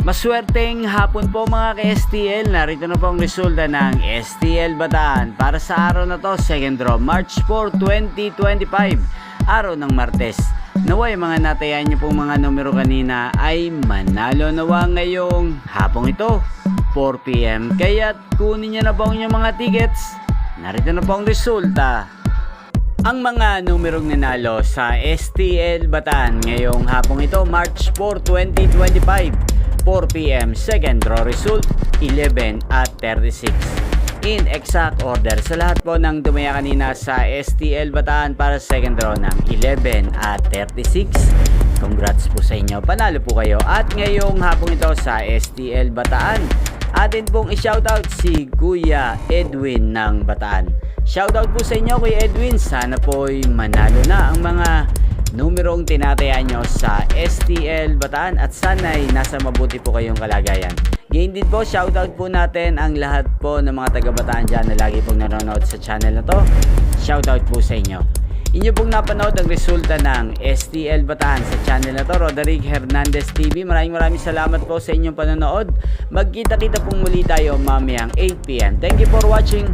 Maswerteng hapon po mga ka-STL. Narito na po ang resulta ng STL Bataan para sa araw na to, second draw, March 4, 2025, araw ng Martes. Naway mga natayan niyo pong mga numero kanina ay manalo nawa ngayong hapong ito, 4 PM. Kaya't kunin niyo na po ang inyong mga tickets. Narito na po ang resulta. Ang mga numerong nanalo sa STL Bataan ngayong hapong ito, March 4, 2025, 4 PM, second draw result 11 at 36. In exact order sa lahat po ng dumaya kanina sa STL Bataan para second draw ng 11 at 36. Congrats po sa inyo, panalo po kayo. At ngayong hapong ito sa STL Bataan, atin pong i-shoutout si Kuya Edwin ng Bataan. Shoutout po sa inyo Kuya Edwin, sana po'y manalo na ang mga numerong tinataya nyo sa STL Bataan at sana'y nasa mabuti po kayong kalagayan. Ngayon din po, shoutout po natin ang lahat po ng mga taga-Bataan dyan na lagi pong nanonood sa channel na to. Shoutout po sa inyo. Inyo pong napanood ang resulta ng STL Bataan sa channel na to, Roderick Hernandez TV. Maraming salamat po sa inyong panonood. Magkita-kita pong muli tayo mamayang 8 PM. Thank you for watching.